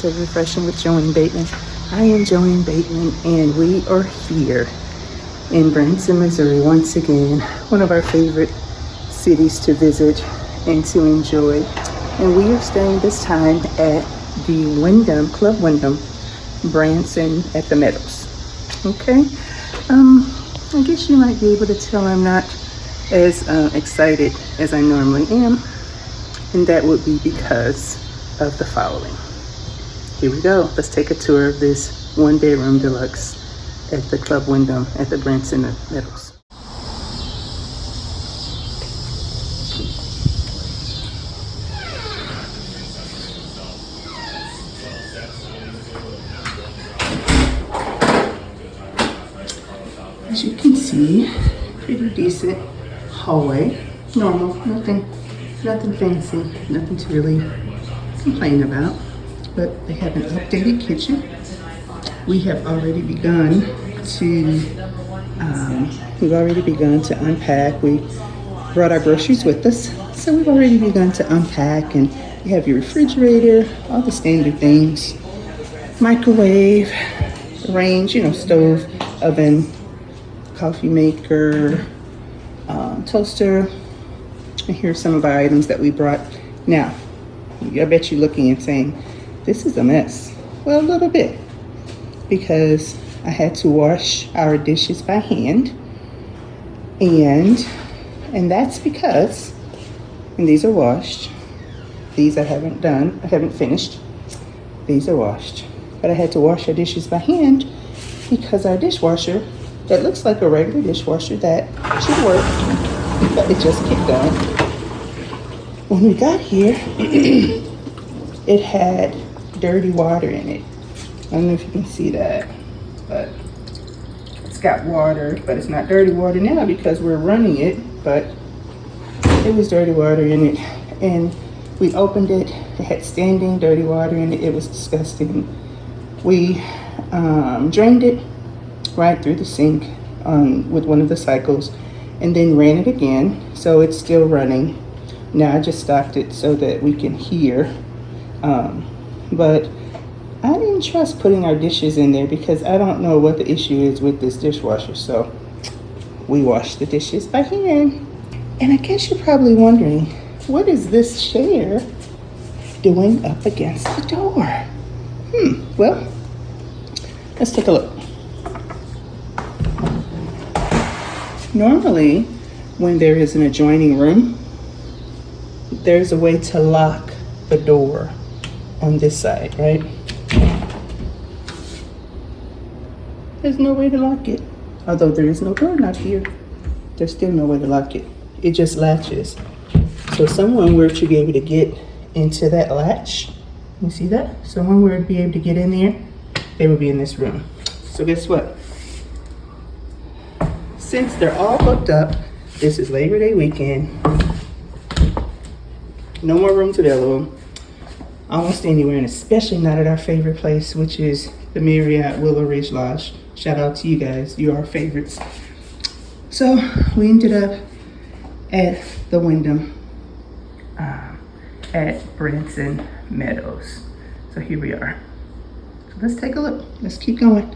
So Refreshing with Joanne Bateman. I am Joanne Bateman, and we are here in Branson, Missouri once again, one of our favorite cities to visit and to enjoy. And we are staying this time at the Wyndham, Club Wyndham, Branson at the Meadows. Okay, I guess you might be able to tell I'm not as excited as I normally am, and that would be because of the following. Here we go. Let's take a tour of this one-bedroom deluxe at the Club Wyndham at the Branson Meadows. As you can see, pretty decent hallway. Normal, nothing fancy, nothing to really complain about. But they have an updated kitchen. We have already begun to unpack. We brought our groceries with us, so we've already begun to unpack. And you have your refrigerator, all the standard things, microwave, range, stove, oven, coffee maker, toaster. And here's some of our items that we brought. Now, I bet you're looking and saying, this is a mess. Well, a little bit, because I had to wash our dishes by hand, and that's because, and these are washed. These I haven't finished. These are washed, but I had to wash our dishes by hand because our dishwasher, that looks like a regular dishwasher that should work, but it just kicked on. When we got here, it had dirty water in it. I don't know if you can see that, but it's got water, but it's not dirty water now because we're running it, but it was dirty water in it. And we opened it, it had standing dirty water in it. It was disgusting. We drained it right through the sink with one of the cycles, and then ran it again, so it's still running. Now I just stopped it so that we can hear. But I didn't trust putting our dishes in there because I don't know what the issue is with this dishwasher. So we washed the dishes by hand. And I guess you're probably wondering, what is this chair doing up against the door? Well, let's take a look. Normally, when there is an adjoining room, there's a way to lock the door on this side, right? There's no way to lock it. Although there is no door knob here, there's still no way to lock it. It just latches. So if someone were to be able to get into that latch, you see that? Someone were to be able to get in there, they would be in this room. So guess what? Since they're all booked up, this is Labor Day weekend, no more rooms available almost anywhere, and especially not at our favorite place, which is the Marriott Willow Ridge Lodge. Shout out to you guys, you are our favorites. So we ended up at the Wyndham at Branson Meadows. So here we are. So let's take a look. Let's keep going.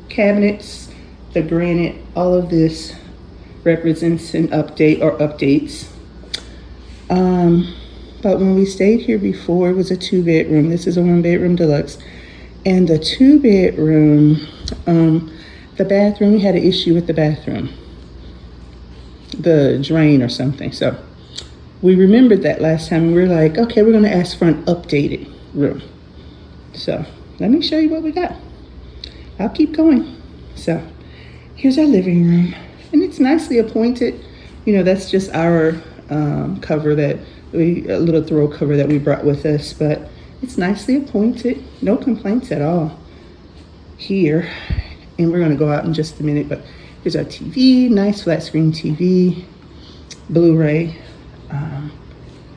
Cabinets, the granite, all of this represents an update or updates. But when we stayed here before, it was a 2-bedroom. This is a 1-bedroom deluxe. And the 2-bedroom, the bathroom, we had an issue with the bathroom, the drain or something. So we remembered that last time. We were like, okay, we're gonna ask for an updated room. So let me show you what we got. I'll keep going. So here's our living room, and it's nicely appointed. That's just our cover that a little throw cover that we brought with us, but it's nicely appointed. No complaints at all here. And we're gonna go out in just a minute, but here's our TV, nice flat screen TV, Blu-ray,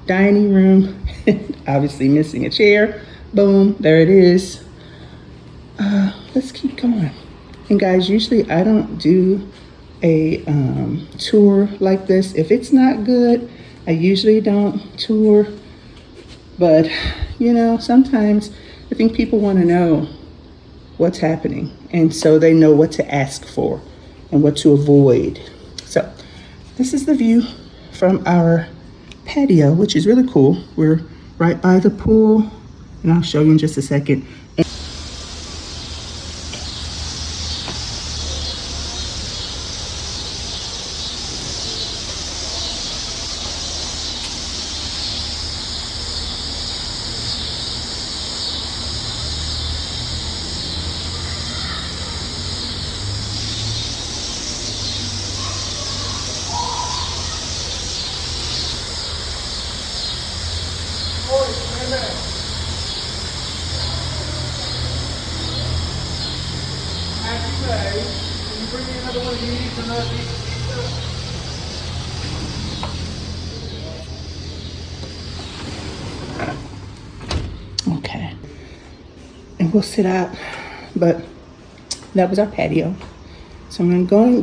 dining room, obviously missing a chair. Boom, there it is. Let's keep going. And guys, usually I don't do a tour like this. If it's not good, I usually don't tour But, you know, sometimes I think people want to know what's happening, and so they know what to ask for and what to avoid. So this is the view from our patio, which is really cool. We're right by the pool, and I'll show you in just a second. Okay, and we'll sit out, but that was our patio. So I'm going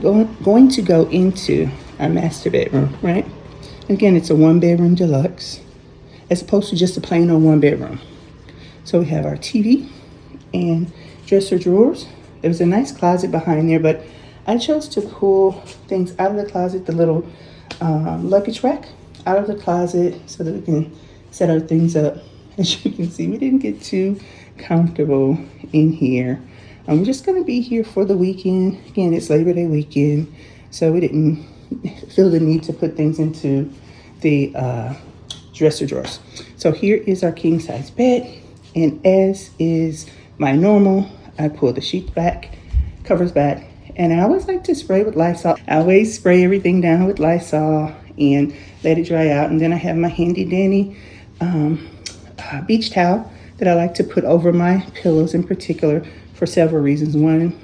to go into our master bedroom, right? Again, it's a 1-bedroom deluxe, as opposed to just a plain old 1-bedroom. So we have our TV and dresser drawers. There was a nice closet behind there, but I chose to pull things out of the closet, the little luggage rack out of the closet, so that we can set our things up. As you can see, we didn't get too comfortable in here. We're just gonna be here for the weekend. Again, it's Labor Day weekend, so we didn't feel the need to put things into the dresser drawers. So here is our king size bed, and as is my normal, I pull the sheets back, covers back, and I always like to spray with Lysol. I always spray everything down with Lysol and let it dry out, and then I have my handy dandy beach towel that I like to put over my pillows, in particular for several reasons. One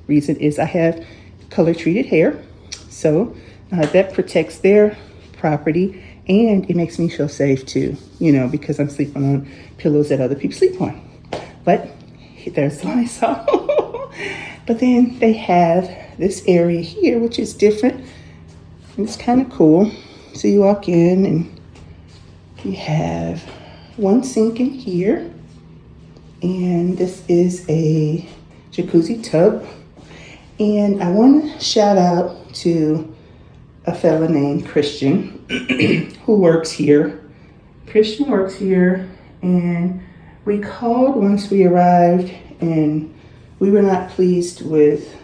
reason is I have color treated hair, so that protects their property, and it makes me feel safe too, you know, because I'm sleeping on pillows that other people sleep on. But there's Lysol. But then they have this area here, which is different, and it's kind of cool. So you walk in and you have one sink in here, and this is a jacuzzi tub. And I want to shout out to a fella named Christian who works here. Christian works here, and we called once we arrived, and we were not pleased with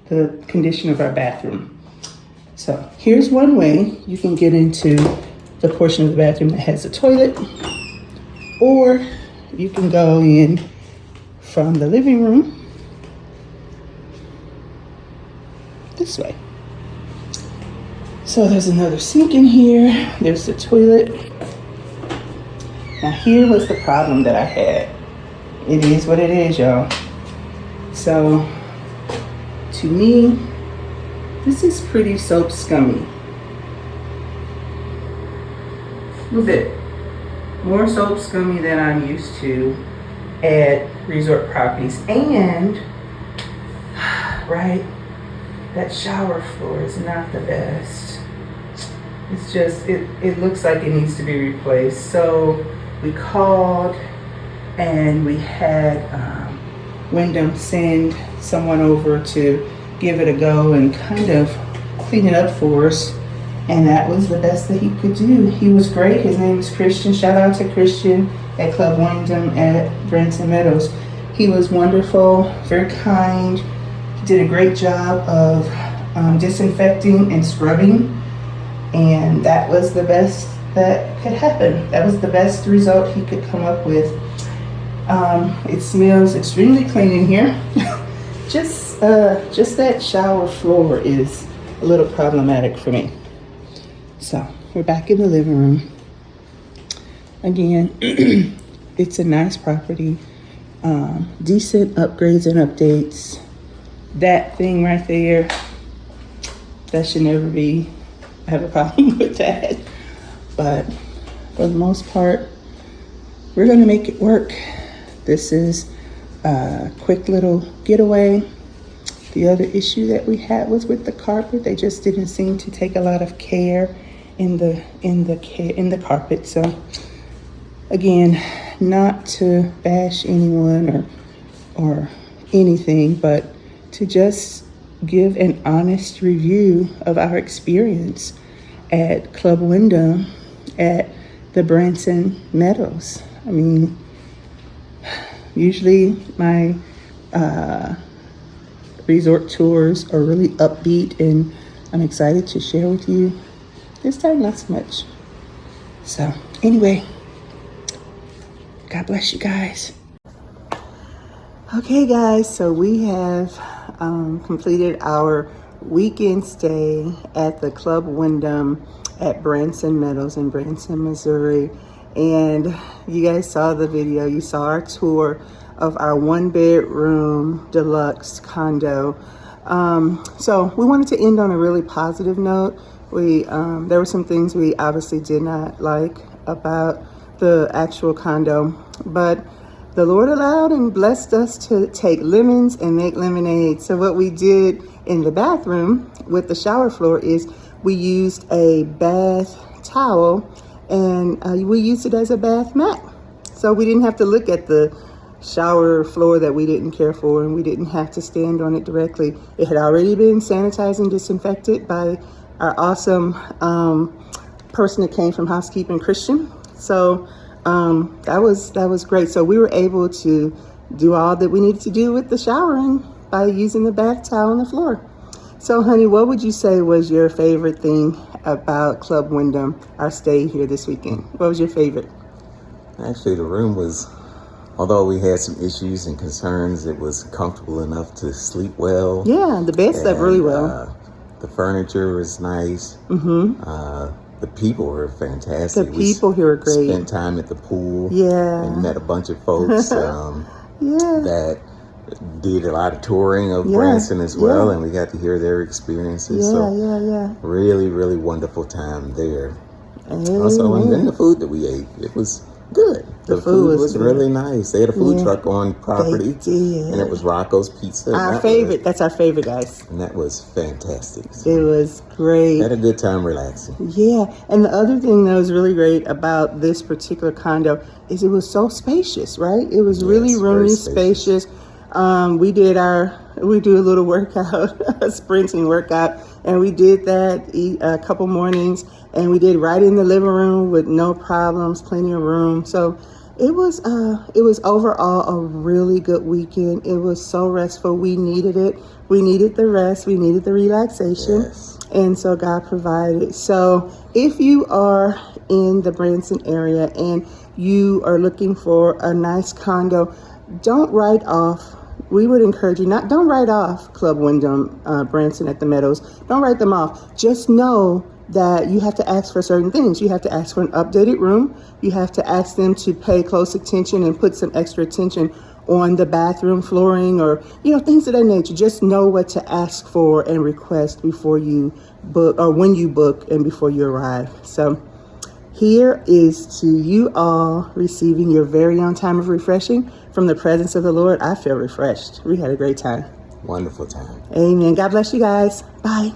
the condition of our bathroom. So here's one way you can get into the portion of the bathroom that has a toilet, or you can go in from the living room this way. So there's another sink in here. There's the toilet. Now here was the problem that I had. It is what it is, y'all. So to me, this is pretty soap scummy. A little bit more soap scummy than I'm used to at resort properties. And right, that shower floor is not the best. It's just, it looks like it needs to be replaced. So we called, and we had Wyndham send someone over to give it a go and kind of clean it up for us. And that was the best that he could do. He was great. His name is Christian. Shout out to Christian at Club Wyndham at Branson Meadows. He was wonderful, very kind. He did a great job of disinfecting and scrubbing. And that was the best that could happen. That was the best result he could come up with. It smells extremely clean in here. Just that shower floor is a little problematic for me. So we're back in the living room. Again, it's a nice property. Decent upgrades and updates. That thing right there, that should never be, I have a problem with that. But for the most part, we're gonna make it work. This is a quick little getaway. The other issue that we had was with the carpet. They just didn't seem to take a lot of care in the carpet. So Again, not to bash anyone or anything, but to just give an honest review of our experience at Club Wyndham at the Branson Meadows. I mean, usually my resort tours are really upbeat and I'm excited to share with you. This time, not so much. So anyway, God bless you guys. Okay guys, so we have completed our weekend stay at the Club Wyndham at Branson Meadows in Branson, Missouri. And you guys saw the video, you saw our tour of our 1-bedroom deluxe condo. So we wanted to end on a really positive note. There were some things we obviously did not like about the actual condo, but the Lord allowed and blessed us to take lemons and make lemonade. So what we did in the bathroom with the shower floor is we used a bath towel and we used it as a bath mat. So we didn't have to look at the shower floor that we didn't care for, and we didn't have to stand on it directly. It had already been sanitized and disinfected by our awesome person that came from housekeeping, Christian. So that was great. So we were able to do all that we needed to do with the showering by using the bath towel on the floor. So honey, what would you say was your favorite thing about Club Wyndham, our stay here this weekend? What was your favorite? Actually, the room was, although we had some issues and concerns, it was comfortable enough to sleep well. Yeah, the bed slept really well. The furniture was nice. The people were fantastic. The people here were great. Spent time at the pool. Yeah. And met a bunch of folks that did a lot of touring of Branson as well, and we got to hear their experiences. Really, really wonderful time there. Also, and then the food that we ate, it was good. The food was really nice. They had a food truck on property, and it was Rocco's Pizza. Our favorite. That's our favorite, guys. And that was fantastic. So it was great. Had a good time relaxing. Yeah, and the other thing that was really great about this particular condo is it was so spacious, right? It was really roomy, spacious. We do a little workout, a sprinting workout, and we did that a couple mornings, and we did right in the living room with no problems, plenty of room. So it was overall a really good weekend. It was so restful. We needed it. We needed the rest. We needed the relaxation. Yes. And so God provided. So if you are in the Branson area and you are looking for a nice condo, don't write off. We would encourage you don't write off Club Wyndham, Branson at the Meadows. Don't write them off. Just know that you have to ask for certain things. You have to ask for an updated room. You have to ask them to pay close attention and put some extra attention on the bathroom flooring or, things of that nature. Just know what to ask for and request before you book or when you book and before you arrive. So here is to you all receiving your very own time of refreshing from the presence of the Lord. I feel refreshed. We had a great time. Wonderful time. Amen. God bless you guys. Bye.